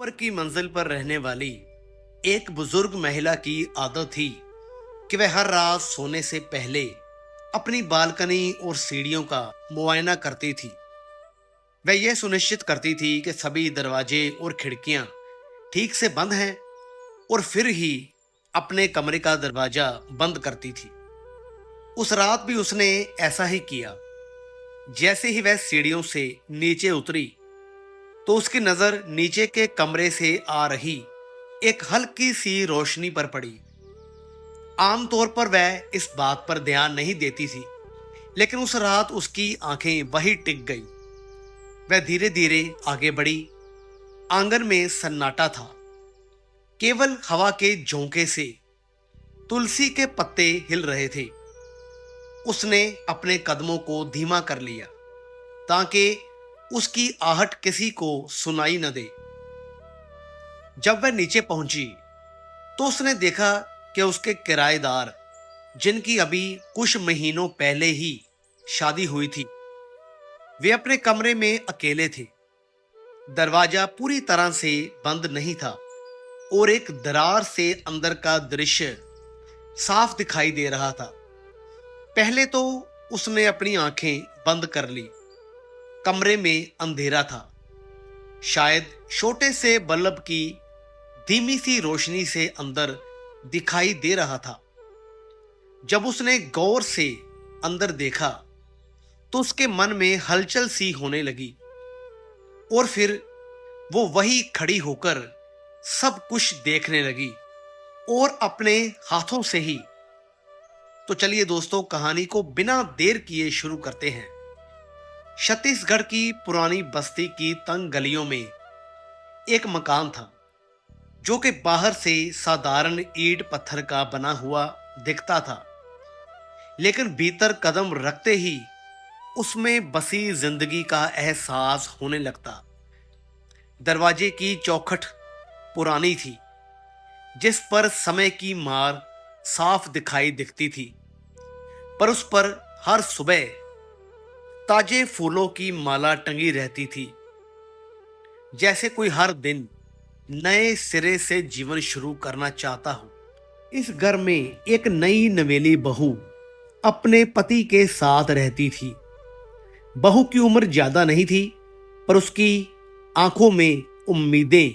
ऊपर की मंजिल पर रहने वाली एक बुजुर्ग महिला की आदत थी कि वह हर रात सोने से पहले अपनी बालकनी और सीढ़ियों का मुआयना करती थी। वह यह सुनिश्चित करती थी कि सभी दरवाजे और खिड़कियां ठीक से बंद हैं और फिर ही अपने कमरे का दरवाजा बंद करती थी। उस रात भी उसने ऐसा ही किया। जैसे ही वह सीढ़ियों से नीचे उतरी तो उसकी नजर नीचे के कमरे से आ रही एक हल्की सी रोशनी पर पड़ी। आमतौर पर वह इस बात पर ध्यान नहीं देती थी, लेकिन उस रात उसकी आंखें वहीं टिक गईं। वह धीरे धीरे आगे बढ़ी। आंगन में सन्नाटा था। केवल हवा के झोंके से तुलसी के पत्ते हिल रहे थे। उसने अपने कदमों को धीमा कर लिया ताकि उसकी आहट किसी को सुनाई न दे। जब वह नीचे पहुंची तो उसने देखा कि उसके किराएदार, जिनकी अभी कुछ महीनों पहले ही शादी हुई थी, वे अपने कमरे में अकेले थे। दरवाजा पूरी तरह से बंद नहीं था और एक दरार से अंदर का दृश्य साफ दिखाई दे रहा था। पहले तो उसने अपनी आंखें बंद कर ली। कमरे में अंधेरा था। शायद छोटे से बल्ब की धीमी सी रोशनी से अंदर दिखाई दे रहा था। जब उसने गौर से अंदर देखा तो उसके मन में हलचल सी होने लगी और फिर वो वही खड़ी होकर सब कुछ देखने लगी और अपने हाथों से ही। तो चलिए दोस्तों, कहानी को बिना देर किए शुरू करते हैं। छत्तीसगढ़ की पुरानी बस्ती की तंग गलियों में एक मकान था जो कि बाहर से साधारण ईंट पत्थर का बना हुआ दिखता था, लेकिन भीतर कदम रखते ही उसमें बसी जिंदगी का एहसास होने लगता। दरवाजे की चौखट पुरानी थी, जिस पर समय की मार साफ दिखाई दिखती थी, पर उस पर हर सुबह ताजे फूलों की माला टंगी रहती थी, जैसे कोई हर दिन नए सिरे से जीवन शुरू करना चाहता हो। इस घर में एक नई नवेली बहू अपने पति के साथ रहती थी। बहू की उम्र ज्यादा नहीं थी, पर उसकी आंखों में उम्मीदें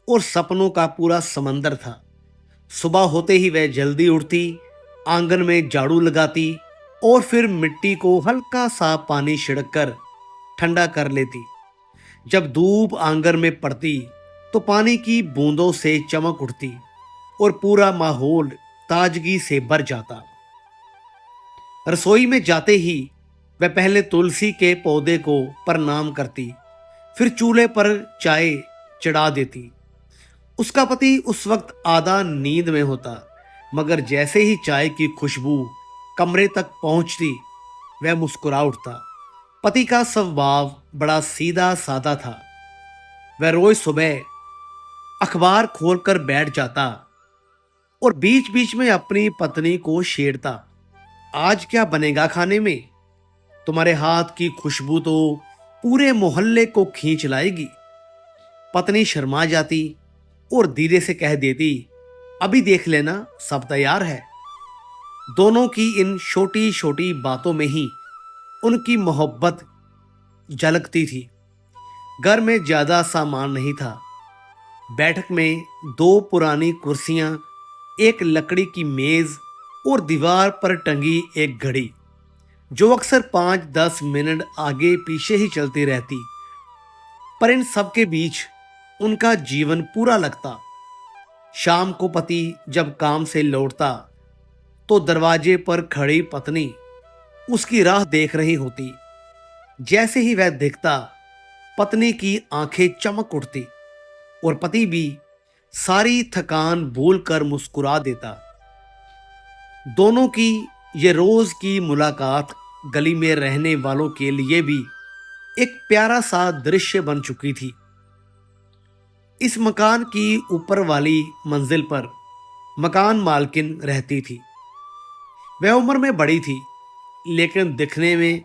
और सपनों का पूरा समंदर था। सुबह होते ही वह जल्दी उठती, आंगन में झाड़ू लगाती और फिर मिट्टी को हल्का सा पानी छिड़ककर ठंडा कर लेती। जब धूप आंगन में पड़ती तो पानी की बूंदों से चमक उठती और पूरा माहौल ताजगी से भर जाता। रसोई में जाते ही वह पहले तुलसी के पौधे को प्रणाम करती, फिर चूल्हे पर चाय चढ़ा देती। उसका पति उस वक्त आधा नींद में होता, मगर जैसे ही चाय की खुशबू कमरे तक पहुंचती, वह मुस्कुरा उठता। पति का स्वभाव बड़ा सीधा साधा था। वह रोज सुबह अखबार खोलकर बैठ जाता और बीच बीच में अपनी पत्नी को छेड़ता। आज क्या बनेगा खाने में? तुम्हारे हाथ की खुशबू तो पूरे मोहल्ले को खींच लाएगी। पत्नी शर्मा जाती और धीरे से कह देती, अभी देख लेना, सब तैयार है। दोनों की इन छोटी छोटी बातों में ही उनकी मोहब्बत झलकती थी। घर में ज्यादा सामान नहीं था। बैठक में दो पुरानी कुर्सियां, एक लकड़ी की मेज और दीवार पर टंगी एक घड़ी, जो अक्सर 5-10 मिनट आगे पीछे ही चलती रहती। पर इन सब के बीच उनका जीवन पूरा लगता। शाम को पति जब काम से लौटता तो दरवाजे पर खड़ी पत्नी उसकी राह देख रही होती। जैसे ही वह दिखता, पत्नी की आंखें चमक उठती और पति भी सारी थकान भूलकर मुस्कुरा देता। दोनों की ये रोज की मुलाकात गली में रहने वालों के लिए भी एक प्यारा सा दृश्य बन चुकी थी। इस मकान की ऊपर वाली मंजिल पर मकान मालकिन रहती थी। वह उम्र में बड़ी थी, लेकिन दिखने में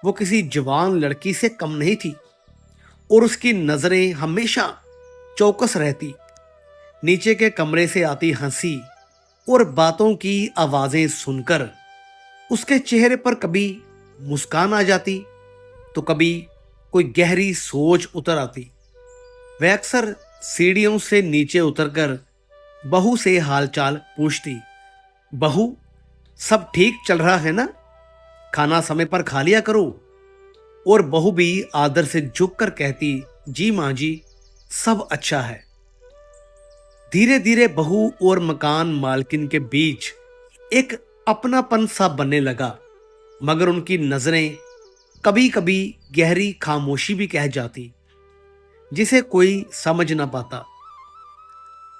वो किसी जवान लड़की से कम नहीं थी और उसकी नजरें हमेशा चौकस रहती। नीचे के कमरे से आती हंसी और बातों की आवाजें सुनकर उसके चेहरे पर कभी मुस्कान आ जाती तो कभी कोई गहरी सोच उतर आती। वह अक्सर सीढ़ियों से नीचे उतरकर बहू से हालचाल पूछती। बहू, सब ठीक चल रहा है ना? खाना समय पर खा लिया करो। और बहू भी आदर से झुककर कहती, जी माँ जी, सब अच्छा है। धीरे धीरे बहू और मकान मालकिन के बीच एक अपनापन सा बनने लगा, मगर उनकी नजरें कभी कभी गहरी खामोशी भी कह जाती, जिसे कोई समझ ना पाता।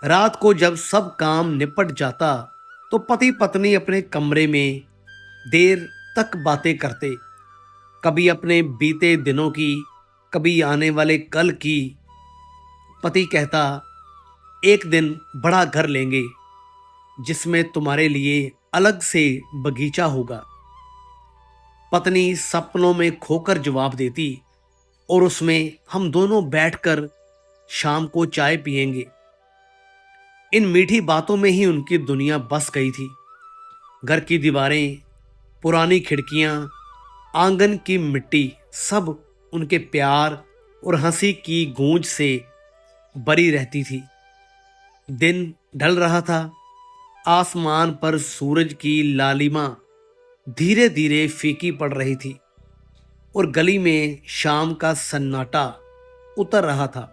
रात को जब सब काम निपट जाता तो पति पत्नी अपने कमरे में देर तक बातें करते, कभी अपने बीते दिनों की, कभी आने वाले कल की। पति कहता, एक दिन बड़ा घर लेंगे जिसमें तुम्हारे लिए अलग से बगीचा होगा। पत्नी सपनों में खोकर जवाब देती, और उसमें हम दोनों बैठकर शाम को चाय पिएंगे। इन मीठी बातों में ही उनकी दुनिया बस गई थी। घर की दीवारें, पुरानी खिड़कियां, आंगन की मिट्टी, सब उनके प्यार और हंसी की गूंज से भरी रहती थी। दिन ढल रहा था। आसमान पर सूरज की लालिमा धीरे धीरे फीकी पड़ रही थी और गली में शाम का सन्नाटा उतर रहा था।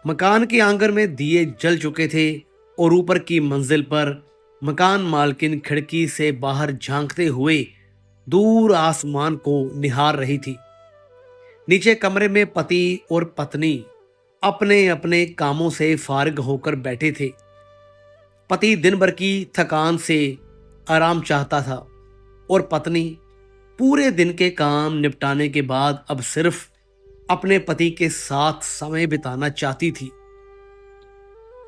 मकान के आंगन में दिए जल चुके थे और ऊपर की मंजिल पर मकान मालकिन खिड़की से बाहर झांकते हुए दूर आसमान को निहार रही थी। नीचे कमरे में पति और पत्नी अपने अपने कामों से फारिग होकर बैठे थे। पति दिन भर की थकान से आराम चाहता था और पत्नी पूरे दिन के काम निपटाने के बाद अब सिर्फ अपने पति के साथ समय बिताना चाहती थी।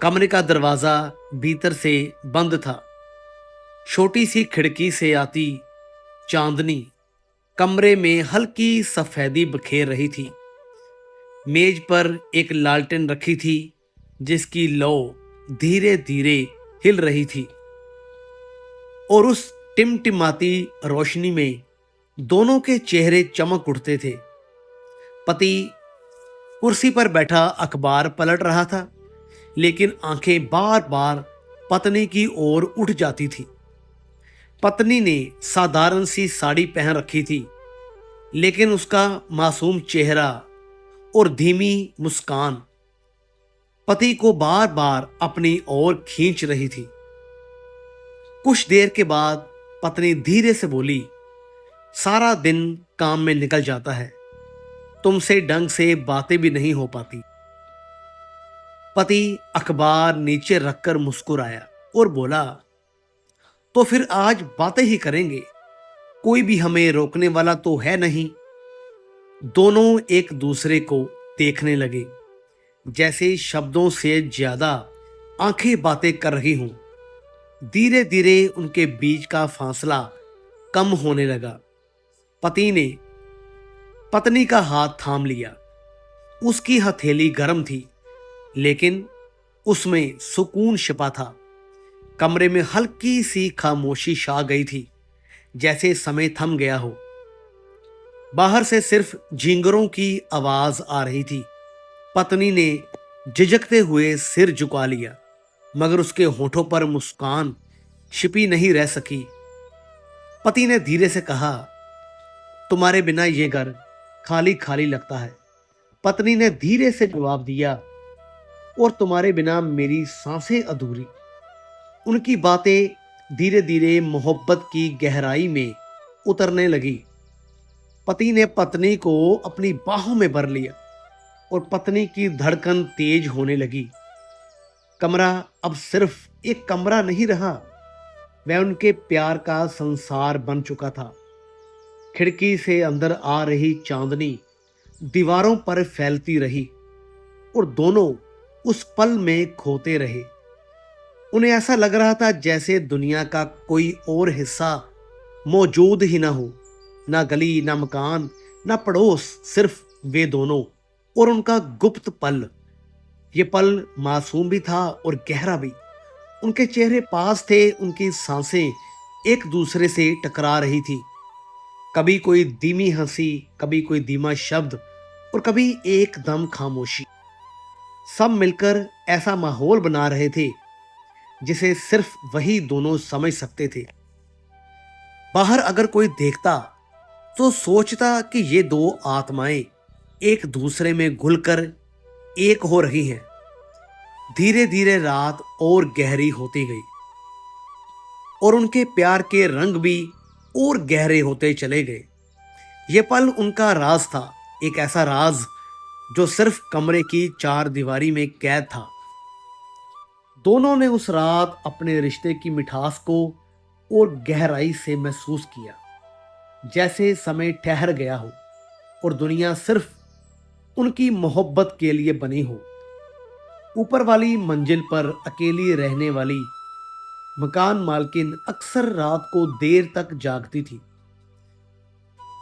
कमरे का दरवाजा भीतर से बंद था। छोटी सी खिड़की से आती चांदनी कमरे में हल्की सफेदी बखेर रही थी। मेज पर एक लालटेन रखी थी जिसकी लौ धीरे धीरे हिल रही थी और उस टिमटिमाती रोशनी में दोनों के चेहरे चमक उठते थे। पति कुर्सी पर बैठा अखबार पलट रहा था, लेकिन आंखें बार बार पत्नी की ओर उठ जाती थी। पत्नी ने साधारण सी साड़ी पहन रखी थी, लेकिन उसका मासूम चेहरा और धीमी मुस्कान पति को बार बार अपनी ओर खींच रही थी। कुछ देर के बाद पत्नी धीरे से बोली, सारा दिन काम में निकल जाता है, तुमसे ढंग से बातें भी नहीं हो पाती। पति अखबार नीचे रखकर मुस्कुराया और बोला, तो फिर आज बातें ही करेंगे, कोई भी हमें रोकने वाला तो है नहीं। दोनों एक दूसरे को देखने लगे, जैसे शब्दों से ज्यादा आंखें बातें कर रही हों। धीरे धीरे उनके बीच का फासला कम होने लगा। पति ने पत्नी का हाथ थाम लिया। उसकी हथेली गर्म थी, लेकिन उसमें सुकून छिपा था। कमरे में हल्की सी खामोशी छा गई थी, जैसे समय थम गया हो। बाहर से सिर्फ झींगरों की आवाज आ रही थी। पत्नी ने झिझकते हुए सिर झुका लिया, मगर उसके होठों पर मुस्कान छिपी नहीं रह सकी। पति ने धीरे से कहा, तुम्हारे बिना ये घर खाली खाली लगता है। पत्नी ने धीरे से जवाब दिया, और तुम्हारे बिना मेरी सांसें अधूरी। उनकी बातें धीरे धीरे मोहब्बत की गहराई में उतरने लगी। पति ने पत्नी को अपनी बाहों में भर लिया और पत्नी की धड़कन तेज होने लगी। कमरा अब सिर्फ एक कमरा नहीं रहा, वह उनके प्यार का संसार बन चुका था। खिड़की से अंदर आ रही चांदनी दीवारों पर फैलती रही और दोनों उस पल में खोते रहे। उन्हें ऐसा लग रहा था जैसे दुनिया का कोई और हिस्सा मौजूद ही ना हो, ना गली, ना मकान, ना पड़ोस, सिर्फ वे दोनों और उनका गुप्त पल। ये पल मासूम भी था और गहरा भी। उनके चेहरे पास थे, उनकी सांसें एक दूसरे से टकरा रही थी। कभी कोई धीमी हंसी, कभी कोई धीमा शब्द और कभी एकदम खामोशी। सब मिलकर ऐसा माहौल बना रहे थे जिसे सिर्फ वही दोनों समझ सकते थे। बाहर अगर कोई देखता तो सोचता कि ये दो आत्माएं एक दूसरे में घुलकर एक हो रही हैं। धीरे धीरे रात और गहरी होती गई और उनके प्यार के रंग भी और गहरे होते चले गए। ये पल उनका राज था, एक ऐसा राज जो सिर्फ कमरे की चार दीवारी में कैद था। दोनों ने उस रात अपने रिश्ते की मिठास को और गहराई से महसूस किया, जैसे समय ठहर गया हो और दुनिया सिर्फ उनकी मोहब्बत के लिए बनी हो। ऊपर वाली मंजिल पर अकेली रहने वाली मकान मालकिन अक्सर रात को देर तक जागती थी।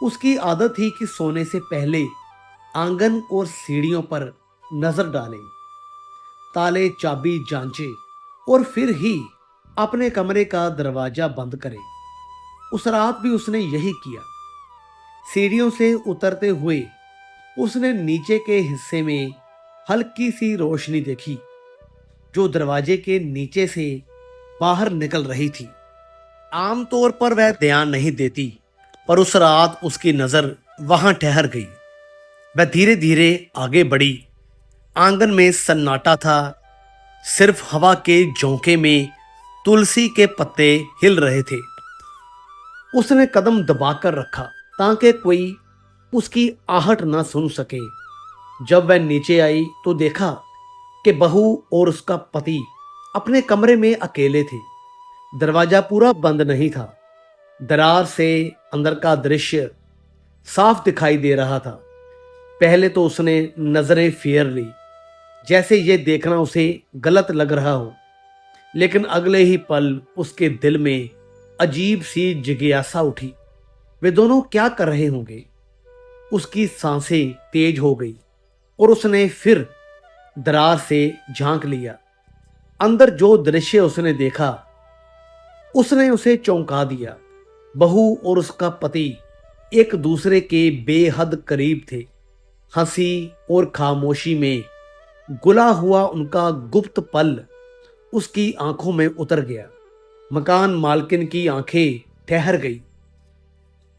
उसकी आदत थी कि सोने से पहले आंगन और सीढ़ियों पर नजर डालें, ताले चाबी जांचे और फिर ही अपने कमरे का दरवाजा बंद करे। उस रात भी उसने यही किया। सीढ़ियों से उतरते हुए उसने नीचे के हिस्से में हल्की सी रोशनी देखी जो दरवाजे के नीचे से बाहर निकल रही थी। आमतौर पर वह ध्यान नहीं देती, पर उस रात उसकी नजर वहां ठहर गई। वह धीरे धीरे आगे बढ़ी। आंगन में सन्नाटा था, सिर्फ हवा के झोंके में तुलसी के पत्ते हिल रहे थे। उसने कदम दबाकर रखा ताकि कोई उसकी आहट ना सुन सके। जब वह नीचे आई तो देखा कि बहू और उसका पति अपने कमरे में अकेले थे। दरवाजा पूरा बंद नहीं था। दरार से अंदर का दृश्य साफ दिखाई दे रहा था। पहले तो उसने नजरें फेर ली, जैसे ये देखना उसे गलत लग रहा हो, लेकिन अगले ही पल उसके दिल में अजीब सी जिज्ञासा उठी। वे दोनों क्या कर रहे होंगे? उसकी सांसें तेज हो गई और उसने फिर दरार से झांक लिया। अंदर जो दृश्य उसने देखा उसने उसे चौंका दिया। बहू और उसका पति एक दूसरे के बेहद करीब थे। हंसी और खामोशी में गुला हुआ उनका गुप्त पल उसकी आंखों में उतर गया। मकान मालकिन की आंखें ठहर गई,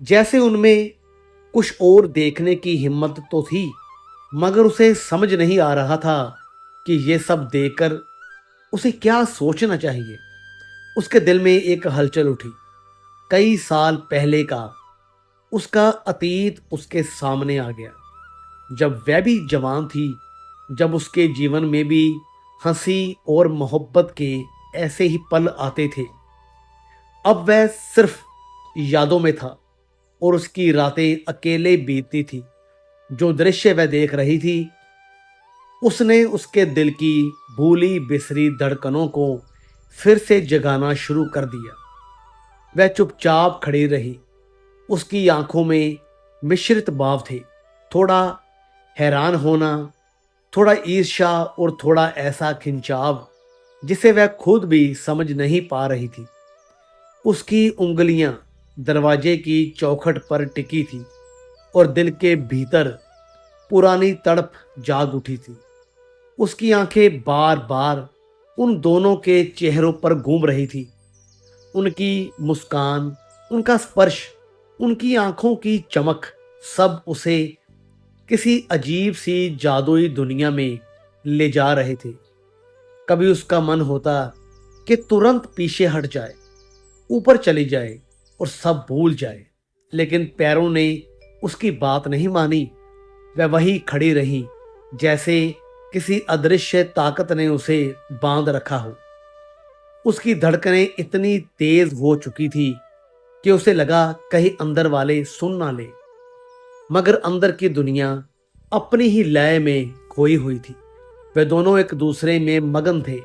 जैसे उनमें कुछ और देखने की हिम्मत तो थी, मगर उसे समझ नहीं आ रहा था कि ये सब देखकर उसे क्या सोचना चाहिए। उसके दिल में एक हलचल उठी। कई साल पहले का उसका अतीत उसके सामने आ गया, जब वह भी जवान थी, जब उसके जीवन में भी हंसी और मोहब्बत के ऐसे ही पल आते थे। अब वह सिर्फ यादों में था और उसकी रातें अकेले बीतती थी। जो दृश्य वह देख रही थी उसने उसके दिल की भूली बिसरी धड़कनों को फिर से जगाना शुरू कर दिया। वह चुपचाप खड़ी रही। उसकी आंखों में मिश्रित भाव थे, थोड़ा हैरान होना, थोड़ा ईर्ष्या और थोड़ा ऐसा खिंचाव जिसे वह खुद भी समझ नहीं पा रही थी। उसकी उंगलियां दरवाजे की चौखट पर टिकी थी और दिल के भीतर पुरानी तड़प जाग उठी थी। उसकी आंखें बार बार उन दोनों के चेहरों पर घूम रही थी। उनकी मुस्कान, उनका स्पर्श, उनकी आंखों की चमक, सब उसे किसी अजीब सी जादुई दुनिया में ले जा रहे थे। कभी उसका मन होता कि तुरंत पीछे हट जाए, ऊपर चली जाए और सब भूल जाए, लेकिन पैरों ने उसकी बात नहीं मानी। वह वही खड़ी रही, जैसे किसी अदृश्य ताकत ने उसे बांध रखा हो। उसकी धड़कनें इतनी तेज हो चुकी थी कि उसे लगा कहीं अंदर वाले सुन ना ले, मगर अंदर की दुनिया अपनी ही लय में खोई हुई थी। वे दोनों एक दूसरे में मगन थे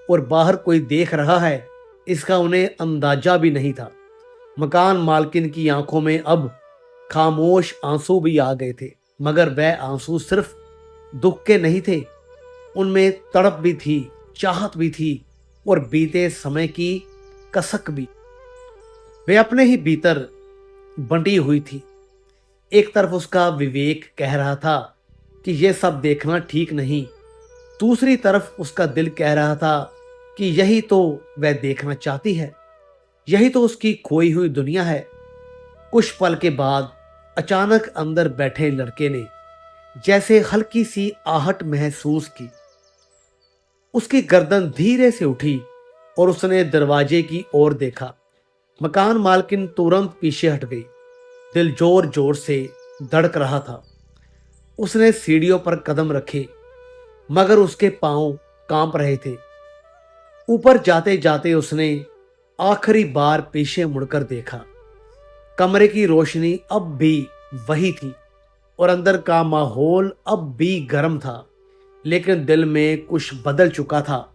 और बाहर कोई देख रहा है इसका उन्हें अंदाजा भी नहीं था। मकान मालकिन की आंखों में अब खामोश आंसू भी आ गए थे, मगर वह आंसू सिर्फ दुख के नहीं थे, उनमें तड़प भी थी, चाहत भी थी और बीते समय की कसक भी। वे अपने ही भीतर बंटी हुई थी। एक तरफ उसका विवेक कह रहा था कि यह सब देखना ठीक नहीं, दूसरी तरफ उसका दिल कह रहा था कि यही तो वह देखना चाहती है, यही तो उसकी खोई हुई दुनिया है। कुछ पल के बाद अचानक अंदर बैठे लड़के ने जैसे हल्की सी आहट महसूस की। उसकी गर्दन धीरे से उठी और उसने दरवाजे की ओर देखा। मकान मालकिन तुरंत पीछे हट गई। दिल जोर जोर से धड़क रहा था। उसने सीढ़ियों पर कदम रखे मगर उसके पांव कांप रहे थे। ऊपर जाते जाते उसने आखिरी बार पीछे मुड़कर देखा। कमरे की रोशनी अब भी वही थी और अंदर का माहौल अब भी गर्म था, लेकिन दिल में कुछ बदल चुका था।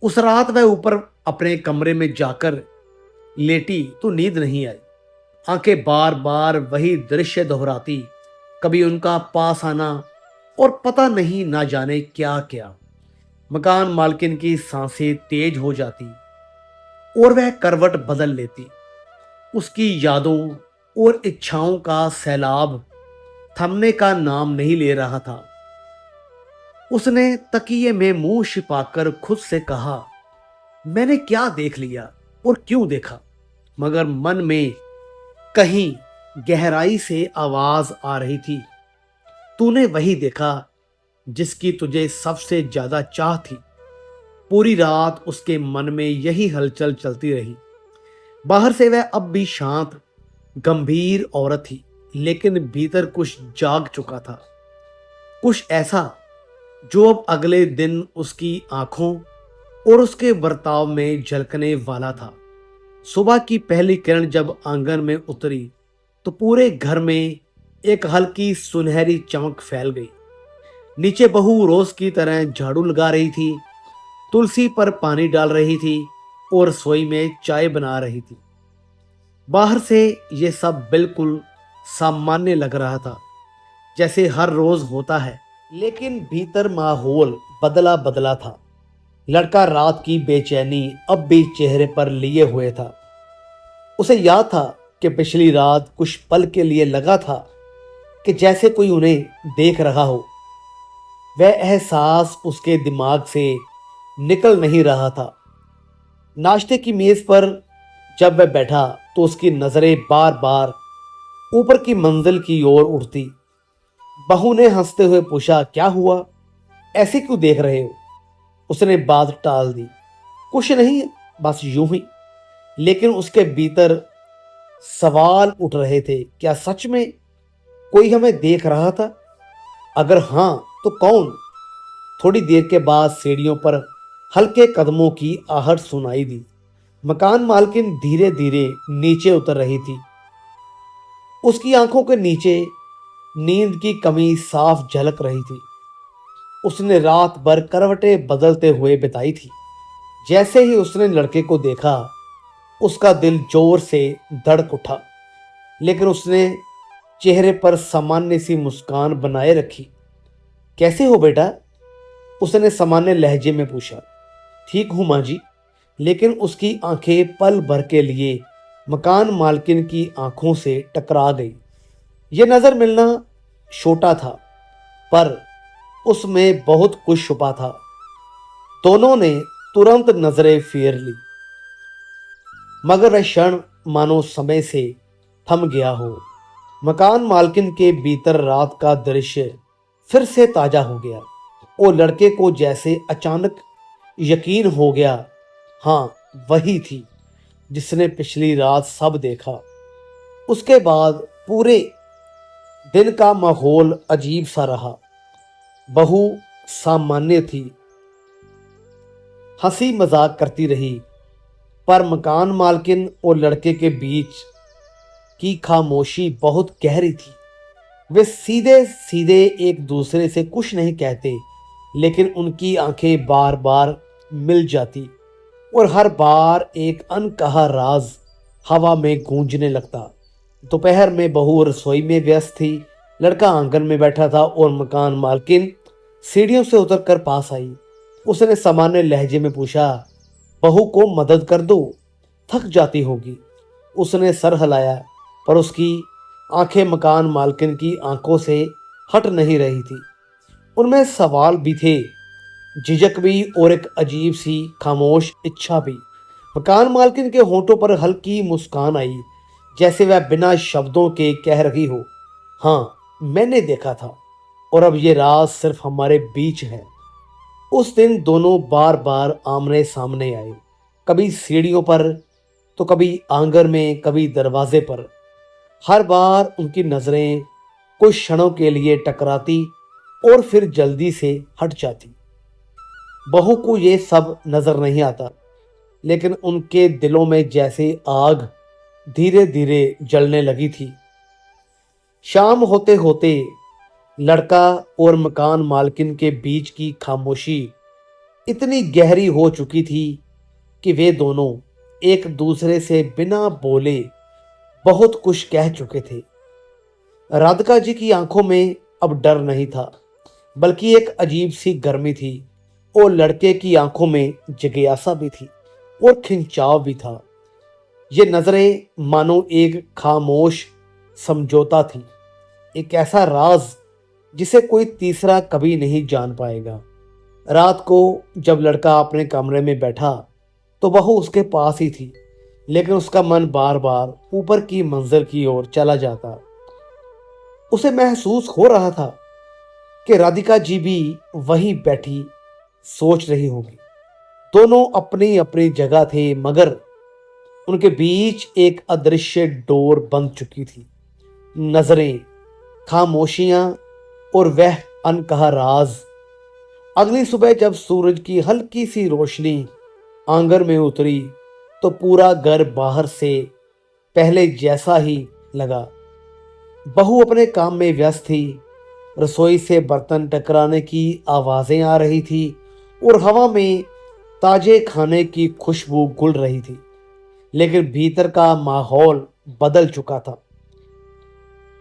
उस रात वह ऊपर अपने कमरे में जाकर लेटी तो नींद नहीं आई। आंखें बार बार वही दृश्य दोहराती, कभी उनका पास आना और पता नहीं ना जाने क्या क्या। मकान मालकिन की सांसें तेज हो जाती और वह करवट बदल लेती। उसकी यादों और इच्छाओं का सैलाब थमने का नाम नहीं ले रहा था। उसने तकिए में मुंह छिपाकर खुद से कहा, मैंने क्या देख लिया और क्यों देखा? मगर मन में कहीं गहराई से आवाज आ रही थी, तूने वही देखा जिसकी तुझे सबसे ज्यादा चाह थी। पूरी रात उसके मन में यही हलचल चलती रही। बाहर से वह अब भी शांत गंभीर औरत थी, लेकिन भीतर कुछ जाग चुका था। कुछ ऐसा जो अब अगले दिन उसकी आंखों और उसके बर्ताव में झलकने वाला था। सुबह की पहली किरण जब आंगन में उतरी तो पूरे घर में एक हल्की सुनहरी चमक फैल गई। नीचे बहू रोज की तरह झाड़ू लगा रही थी, तुलसी पर पानी डाल रही थी और रसोई में चाय बना रही थी। बाहर से यह सब बिल्कुल सामान्य लग रहा था, जैसे हर रोज होता है, लेकिन भीतर माहौल बदला बदला था। लड़का रात की बेचैनी अब भी चेहरे पर लिए हुए था। उसे याद था कि पिछली रात कुछ पल के लिए लगा था कि जैसे कोई उन्हें देख रहा हो। वह एहसास उसके दिमाग से निकल नहीं रहा था। नाश्ते की मेज पर जब वह बैठा तो उसकी नजरें बार बार ऊपर की मंजिल की ओर उठती। बहू ने हंसते हुए पूछा, क्या हुआ, ऐसे क्यों देख रहे हो? उसने बात टाल दी, कुछ नहीं, बस यूं ही। लेकिन उसके भीतर सवाल उठ रहे थे, क्या सच में कोई हमें देख रहा था? अगर हां तो कौन? थोड़ी देर के बाद सीढ़ियों पर हल्के कदमों की आहट सुनाई दी। मकान मालकिन धीरे धीरे नीचे उतर रही थी। उसकी आंखों के नीचे नींद की कमी साफ झलक रही थी। उसने रात भर करवटें बदलते हुए बिताई थी। जैसे ही उसने लड़के को देखा उसका दिल जोर से धड़क उठा, लेकिन उसने चेहरे पर सामान्य सी मुस्कान बनाए रखी। कैसे हो बेटा? उसने सामान्य लहजे में पूछा। ठीक हूं मां जी। लेकिन उसकी आंखें पल भर के लिए मकान मालकिन की आंखों से टकरा गई। यह नजर मिलना छोटा था, पर उसमें बहुत कुछ छुपा था। दोनों ने तुरंत नजरें फेर ली, मगर वह क्षण मानो समय से थम गया हो। मकान मालकिन के भीतर रात का दृश्य फिर से ताजा हो गया और लड़के को जैसे अचानक यकीन हो गया, हाँ वही थी जिसने पिछली रात सब देखा। उसके बाद पूरे दिन का माहौल अजीब सा रहा। बहू सामान्य थी, हंसी मजाक करती रही, पर मकान मालकिन और लड़के के बीच की खामोशी बहुत गहरी थी। वे सीधे सीधे एक दूसरे से कुछ नहीं कहते, लेकिन उनकी आंखें बार बार मिल जाती और हर बार एक अनकहा राज हवा में गूंजने लगता। दोपहर में बहू रसोई में व्यस्त थी, लड़का आंगन में बैठा था और मकान मालकिन सीढ़ियों से उतरकर पास आई। उसने सामान्य लहजे में पूछा, बहू को मदद कर दो, थक जाती होगी। उसने सर हिलाया, पर उसकी आंखें मकान मालकिन की आंखों से हट नहीं रही थी। उनमें सवाल भी थे, झिझक भी, और एक अजीब सी खामोश इच्छा भी। मकान मालकिन के होंठों पर हल्की मुस्कान आई, जैसे वह बिना शब्दों के कह रही हो, हाँ, मैंने देखा था, और अब ये राज सिर्फ हमारे बीच है। उस दिन दोनों बार बार आमने सामने आए, कभी सीढ़ियों पर, तो कभी आंगन में, कभी दरवाजे पर। हर बार उनकी नजरें कुछ क्षणों के लिए टकराती और फिर जल्दी से हट जाती। बहू को ये सब नजर नहीं आता, लेकिन उनके दिलों में जैसे आग धीरे धीरे जलने लगी थी। शाम होते होते लड़का और मकान मालकिन के बीच की खामोशी इतनी गहरी हो चुकी थी कि वे दोनों एक दूसरे से बिना बोले बहुत कुछ कह चुके थे। राधिका जी की आंखों में अब डर नहीं था, बल्कि एक अजीब सी गर्मी थी, और लड़के की आंखों में जिज्ञासा भी थी और खिंचाव भी था। ये नजरें मानो एक खामोश समझौता थी, एक ऐसा राज जिसे कोई तीसरा कभी नहीं जान पाएगा। रात को जब लड़का अपने कमरे में बैठा तो बहू उसके पास ही थी, लेकिन उसका मन बार बार ऊपर की मंजिल की ओर चला जाता। उसे महसूस हो रहा था कि राधिका जी भी वहीं बैठी सोच रही होगी। दोनों अपनी अपनी जगह थे, मगर उनके बीच एक अदृश्य डोर बंध चुकी थी। नजरें, खामोशियां और वह अनकहा राज। अगली सुबह जब सूरज की हल्की सी रोशनी आंगन में उतरी तो पूरा घर बाहर से पहले जैसा ही लगा। बहू अपने काम में व्यस्त थी। रसोई से बर्तन टकराने की आवाजें आ रही थी और हवा में ताजे खाने की खुशबू घुल रही थी, लेकिन भीतर का माहौल बदल चुका था।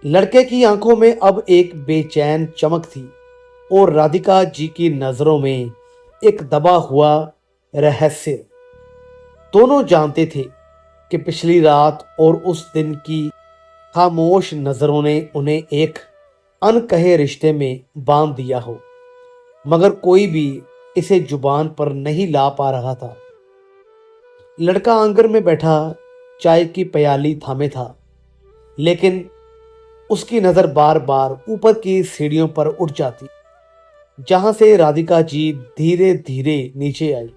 लड़के की आंखों में अब एक बेचैन चमक थी और राधिका जी की नजरों में एक दबा हुआ रहस्य। दोनों जानते थे कि पिछली रात और उस दिन की खामोश नजरों ने उन्हें एक अनकहे रिश्ते में बांध दिया हो, मगर कोई भी इसे जुबान पर नहीं ला पा रहा था। लड़का आंगन में बैठा चाय की प्याली थामे था, लेकिन उसकी नजर बार बार ऊपर की सीढ़ियों पर उठ जाती, जहां से राधिका जी धीरे धीरे नीचे आई।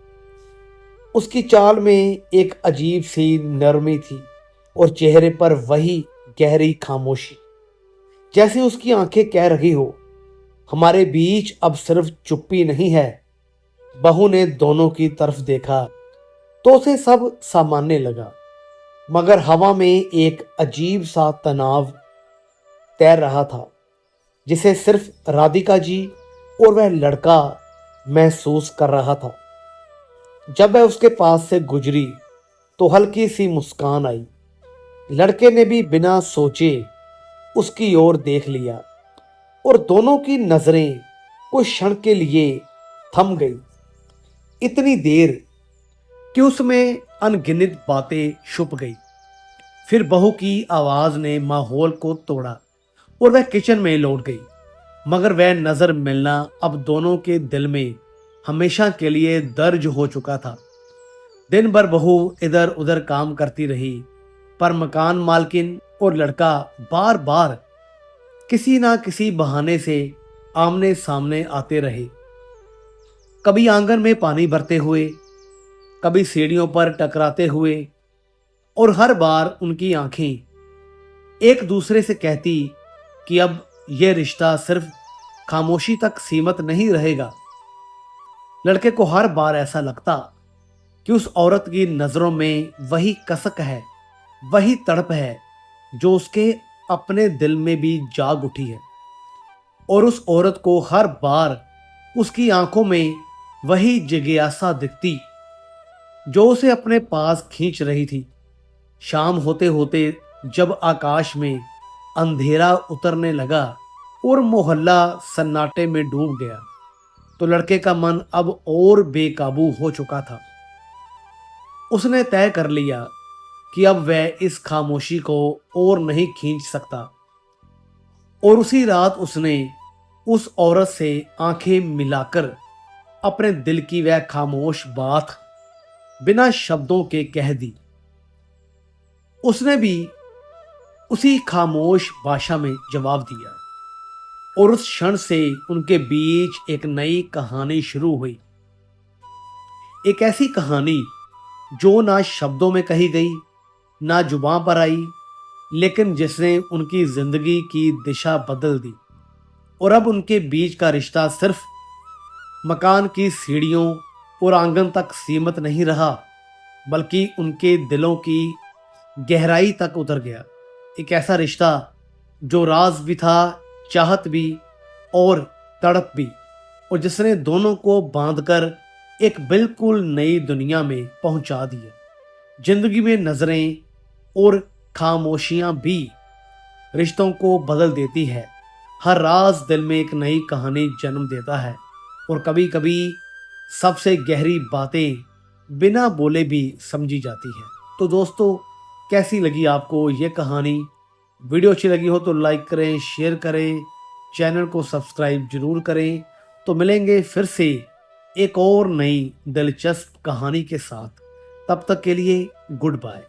उसकी चाल में एक अजीब सी नरमी थी और चेहरे पर वही गहरी खामोशी, जैसे उसकी आंखें कह रही हो, हमारे बीच अब सिर्फ चुप्पी नहीं है। बहू ने दोनों की तरफ देखा तो उसे सब सामान्य लगा, मगर हवा में एक अजीब सा तनाव तैर रहा था, जिसे सिर्फ राधिका जी और वह लड़का महसूस कर रहा था। जब वह उसके पास से गुजरी तो हल्की सी मुस्कान आई। लड़के ने भी बिना सोचे उसकी ओर देख लिया और दोनों की नजरें कुछ क्षण के लिए थम गई। इतनी देर कि उसमें अनगिनत बातें छुप गई। फिर बहू की आवाज ने माहौल को तोड़ा और वह किचन में लौट गई, मगर वह नजर मिलना अब दोनों के दिल में हमेशा के लिए दर्ज हो चुका था। दिन भर बहू इधर उधर काम करती रही, पर मकान मालकिन और लड़का बार बार किसी ना किसी बहाने से आमने सामने आते रहे। कभी आंगन में पानी भरते हुए, कभी सीढ़ियों पर टकराते हुए, और हर बार उनकी आंखें एक दूसरे से कहती कि अब यह रिश्ता सिर्फ खामोशी तक सीमित नहीं रहेगा। लड़के को हर बार ऐसा लगता कि उस औरत की नजरों में वही कसक है, वही तड़प है जो उसके अपने दिल में भी जाग उठी है, और उस औरत को हर बार उसकी आंखों में वही जिज्ञासा दिखती जो उसे अपने पास खींच रही थी। शाम होते होते जब आकाश में अंधेरा उतरने लगा और मोहल्ला सन्नाटे में डूब गया, तो लड़के का मन अब और बेकाबू हो चुका था। उसने तय कर लिया कि अब वह इस खामोशी को और नहीं खींच सकता, और उसी रात उसने उस औरत से आंखें मिलाकर अपने दिल की वह खामोश बात बिना शब्दों के कह दी। उसने भी उसी खामोश भाषा में जवाब दिया, और उस क्षण से उनके बीच एक नई कहानी शुरू हुई। एक ऐसी कहानी जो ना शब्दों में कही गई, ना जुबान पर आई, लेकिन जिसने उनकी जिंदगी की दिशा बदल दी। और अब उनके बीच का रिश्ता सिर्फ मकान की सीढ़ियों और आंगन तक सीमित नहीं रहा, बल्कि उनके दिलों की गहराई तक उतर गया। एक ऐसा रिश्ता जो राज भी था, चाहत भी और तड़प भी, और जिसने दोनों को बांधकर एक बिल्कुल नई दुनिया में पहुंचा दिया। जिंदगी में नजरें और खामोशियां भी रिश्तों को बदल देती है। हर राज दिल में एक नई कहानी जन्म देता है, और कभी कभी सबसे गहरी बातें बिना बोले भी समझी जाती है। तो दोस्तों, कैसी लगी आपको ये कहानी? वीडियो अच्छी लगी हो तो लाइक करें, शेयर करें, चैनल को सब्सक्राइब जरूर करें। तो मिलेंगे फिर से एक और नई दिलचस्प कहानी के साथ। तब तक के लिए गुड बाय।